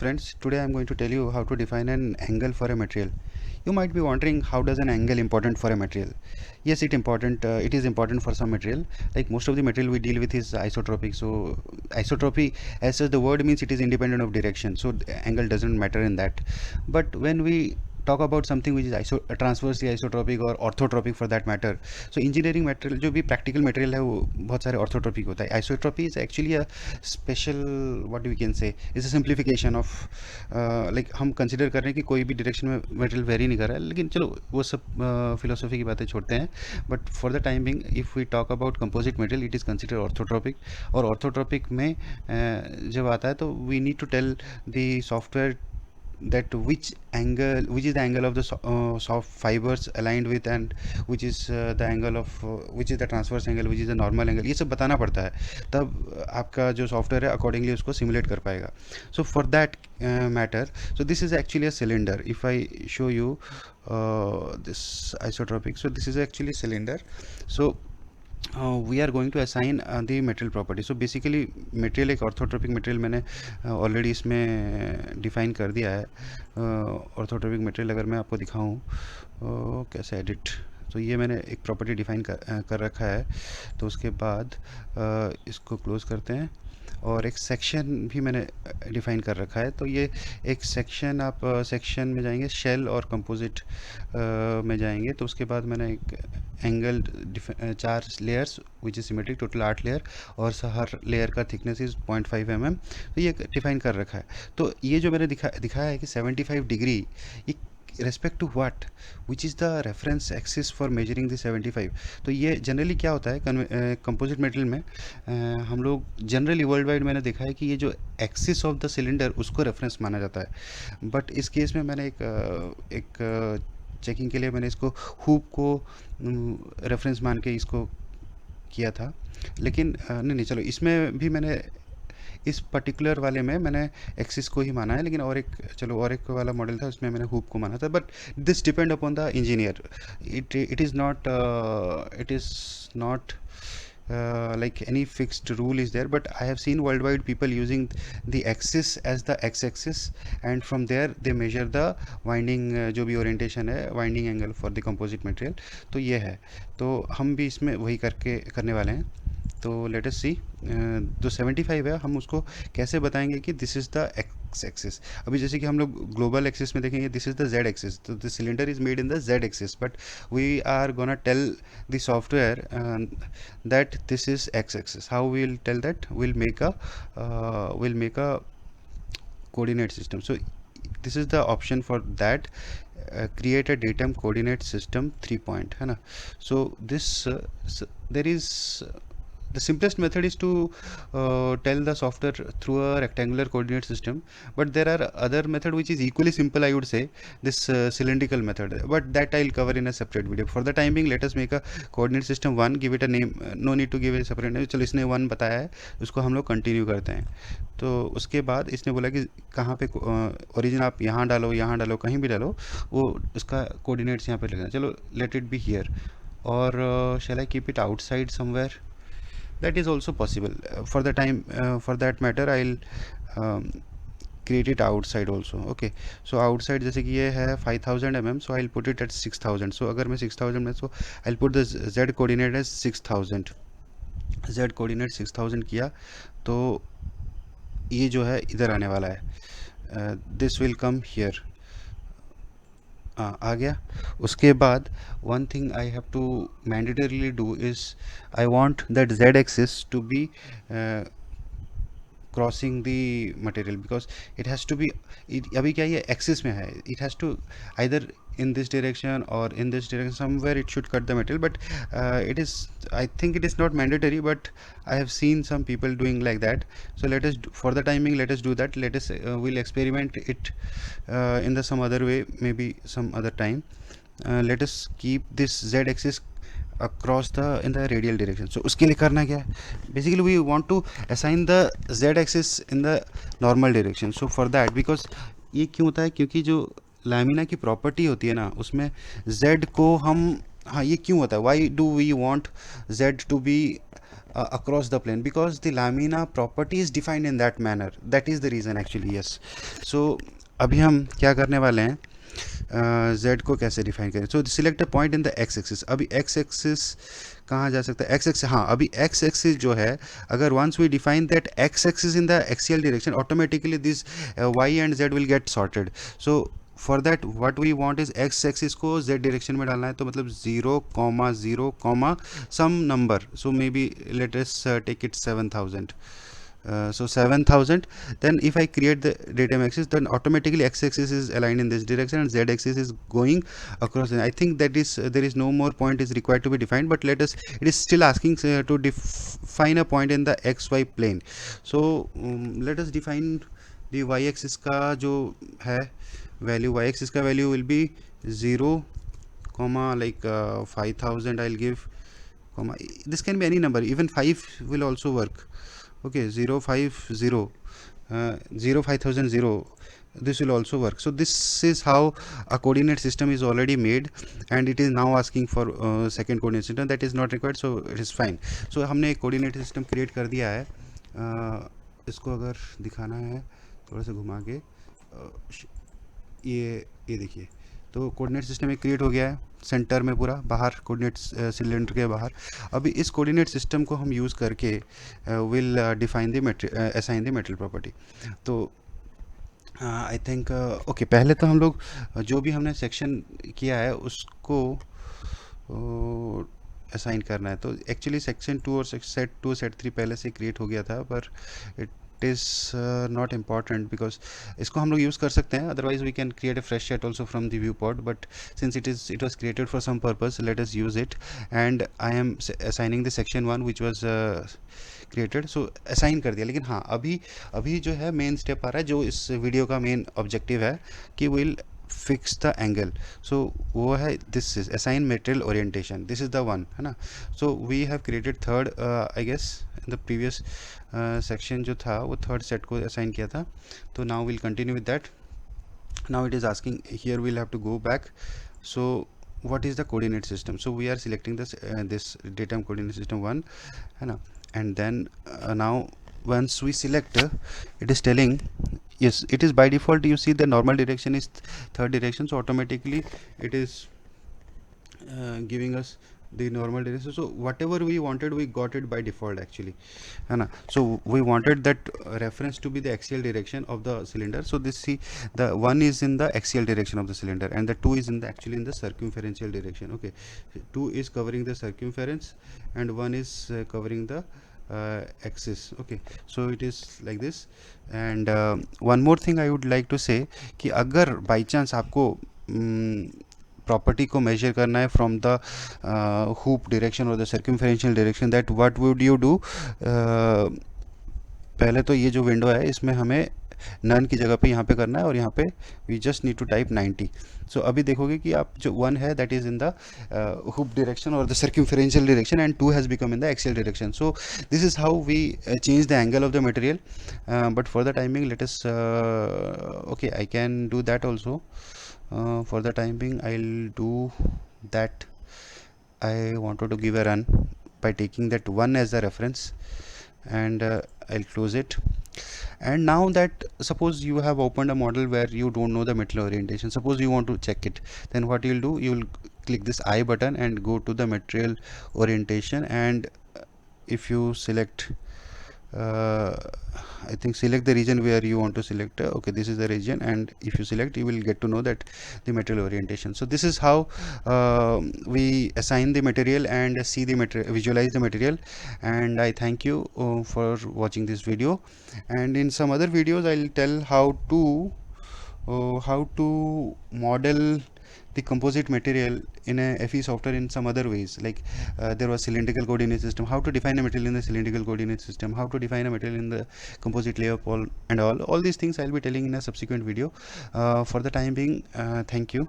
Friends, today I am going to tell you how to define an angle for a material. You might be wondering, how does an angle important for a material? Yes, it is important for some material. Like most of the material we deal with is isotropic. So isotropy, as such, the word means it is independent of direction. So the angle doesn't matter in that. But when we talk about something which is transversely isotropic or orthotropic for that matter, so engineering material जो भी practical material है वो बहुत सारे orthotropic होता है. Isotropy is actually a special, what we can say, is a simplification of, like हम consider कर रहे हैं कि कोई भी डायरेक्शन में मटेरियल वेरी नहीं कर रहा है, लेकिन चलो वो सब फिलोसफी की बातें छोड़ते हैं. But for the time being, if we talk about composite material, it is consider orthotropic. और ऑर्थोट्रॉपिक में जब आता है तो we need to tell the software that which is the angle of the soft fibers aligned with, and which is the angle of which is the transverse angle, which is the normal angle. ये सब बताना पड़ता है, तब आपका जो software है accordingly उसको सिमुलेट कर पाएगा. सो for that matter, so this is actually a cylinder. If I show you this isotropic, so this is actually cylinder. So we are going to assign the material property. So basically material एक orthotropic material मैंने already इसमें define कर दिया है. Orthotropic material अगर मैं आपको दिखाऊं कैसे एडिट, तो ये मैंने एक प्रॉपर्टी डिफाइन कर रखा है. तो उसके बाद इसको क्लोज करते हैं और एक सेक्शन भी मैंने डिफाइन कर रखा है. तो ये एक सेक्शन, आप सेक्शन में जाएंगे, शेल और कंपोजिट में जाएंगे, तो उसके बाद मैंने एक angle 4 layers which is symmetric, total 8 layer, और हर लेयर का थिकनेस इज 0.5 mm. तो ये डिफाइन कर रखा है. तो ये जो मैंने दिखाया है कि 75 डिग्री, ये respect to what, which is the reference axis for measuring the 75. तो ये जनरली क्या होता है कंपोजिट मटेरियल में, हम लोग जनरली वर्ल्ड वाइड मैंने देखा है कि ये जो एक्सिस ऑफ द सिलेंडर उसको रेफरेंस माना जाता है. बट इस केस में मैंने एक चेकिंग के लिए मैंने इसको हुप को रेफरेंस मान के इसको किया था. लेकिन नहीं, चलो इसमें भी मैंने इस पर्टिकुलर वाले में मैंने एक्सिस को ही माना है, लेकिन और एक वाला मॉडल था उसमें मैंने हुप को माना था. But this depend upon the engineer. It is not like any fixed rule is there, but I have seen worldwide people using the axis as the x-axis, and from there they measure the winding, जो भी orientation है, winding angle for the composite material. तो ये है, तो हम भी इसमें वही करने वाले हैं. तो लेट अस सी, जो 75 है हम उसको कैसे बताएंगे कि this is the X axis. अभी जैसे कि हम लोग ग्लोबल एक्सिस में देखेंगे, this is the Z axis, तो the cylinder is made in the Z axis, but we are gonna tell the software that this is x-axis. How we will tell that? We'll make a coordinate system. So this is the option for that. Create a datum coordinate system 3 point, है ना. So this there is the simplest method is to tell the software through a rectangular coordinate system, but there are other method which is equally simple, I would say, this cylindrical method, but that I'll cover in a separate video. For the time being, let us make a coordinate system 1, give it a name. No need to give a separate name. चलो इसने 1 बताया है, उसको हम लोग continue करते हैं. तो उसके बाद इसने बोला कि कहाँ पे ओरिजिन आप यहाँ डालो, कहीं भी डालो, वो उसका कोऑर्डिनेट्स यहाँ पे लगना. चलो लेट इट बी हियर, और shall I keep it outside somewhere. That is also possible. For the time, for that matter, I'll create it outside also. Okay, so outside जैसे कि ये है 5000 mm, so I'll put it at 6000. so अगर मैं 6000 में, so I'll put the z coordinate as 6000. z coordinate 6000 किया तो ये जो है इधर आने वाला है. this will come here. आ गया. उसके बाद one thing I have to mandatorily do is I want that z axis to be crossing the material, because it has to be, अभी क्या ये axis में है, it has to either in this direction or in this direction, somewhere it should cut the material. But I think it is not mandatory, but I have seen some people doing like that. So let us for the timing, let us do that. Let us we'll experiment it in the some other way, maybe some other time. Let us keep this z axis across in the radial direction. So उसके लिए करना क्या है, basically we want to assign the z axis in the normal direction. So for that, because ये क्यों होता है, क्योंकि जो लैमिना की प्रॉपर्टी होती है ना, उसमें z को हम, हाँ ये क्यों होता है, why do we want z to be across the plane, because the lamina property is defined in that manner. That is the reason actually. Yes. So अभी हम क्या करने वाले हैं, z को कैसे डिफाइन करें. सो select a point in the x axis. अभी x एक्सिस कहाँ जा सकता है, x एक्सिस, हाँ अभी x एक्सिस जो है, अगर once we define that x axis in the axial direction, automatically this y and z will get sorted. So for that what we want is x axis को z direction में डालना है. तो मतलब 0,0, some number. So maybe let us take it 7000. So 7000. Then if I create the datum axis, then automatically x axis is aligned in this direction and z axis is going across. I think that is there is no more point is required to be defined, but let us, it is still asking to define a point in the xy plane. So let us define the y axis का जो है value, y axis का value will be 0, like 5000 I'll give, this can be any number, even 5 will also work. Okay, 050, 5000, this will also work. So this is how a coordinate system is already made, and it is now asking for second coordinate system. That is not required, so it is fine. So हमने एक coordinate system create कर दिया है. इसको अगर दिखाना है थोड़ा सा घुमा के, ये देखिए, तो कोऑर्डिनेट सिस्टम एक क्रिएट हो गया है सेंटर में पूरा, बाहर कोऑर्डिनेट सिलेंडर के बाहर. अभी इस कोऑर्डिनेट सिस्टम को हम यूज़ करके will define the material, assign the material property. तो आई थिंक ओके, पहले तो हम लोग जो भी हमने सेक्शन किया है उसको असाइन करना है. तो एक्चुअली सेक्शन 2 और सेट 2 सेट 3 पहले से क्रिएट हो गया था, पर it is not important because इसको हम लोग यूज़ कर सकते हैं. otherwise we can create a fresh set also from the viewport, but since it was created for some purpose, let us use it. and I am assigning the section 1 which was created. so assign कर दिया. लेकिन हाँ, अभी जो है main step आ रहा है, जो इस वीडियो का मेन ऑब्जेक्टिव है कि will fix the angle. So वो है, this is assign material orientation, this is the one, है ना. So we have created third, I guess in the previous section जो था वो थर्ड सेट को असाइन किया था. तो now will continue with that. Now it is asking here, we'll have to go back. So what is the coordinate system? So we are selecting this datum coordinate system 1, है ना. and then now once we select, it is telling, yes, it is by default, you see the normal direction is third direction, so automatically it is giving us the normal direction. So whatever we wanted, we got it by default actually, है ना. so we wanted that reference to be the axial direction of the cylinder. so this, see, the 1 is in the axial direction of the cylinder and the 2 is in the actually in the circumferential direction. okay, 2 is covering the circumference and 1 is covering the axis. okay, so it is like this. and one more thing I would like to say कि अगर by chance आपको property को measure करना है from the hoop direction और the circumferential direction, that what would you do. पहले तो ये जो विंडो है इसमें हमें नन की जगह पे यहाँ पे करना है, और यहाँ पे we just need to type 90. So अभी देखोगे कि आप जो 1 है that is in the hoop direction और the circumferential direction, and 2 has become in the axial direction. So this is how we change the angle of the material. But for the timing let us, okay, I can do that also. For the time being I'll do that. I wanted to give a run by taking that 1 as a reference, and I'll close it. And now that, suppose you have opened a model where you don't know the material orientation, suppose you want to check it, then what you'll do, you'll click this I button and go to the material orientation, and if you select, I think select the region where you want to select. Okay, this is the region, and if you select, you will get to know that the material orientation. So this is how we assign the material and see the material, visualize the material. And I thank you for watching this video, and in some other videos I'll tell how to model the composite material in a FE software in some other ways, like there was cylindrical coordinate system, how to define a material in the cylindrical coordinate system, how to define a material in the composite layer pole, and all these things I'll be telling in a subsequent video. For the time being, thank you.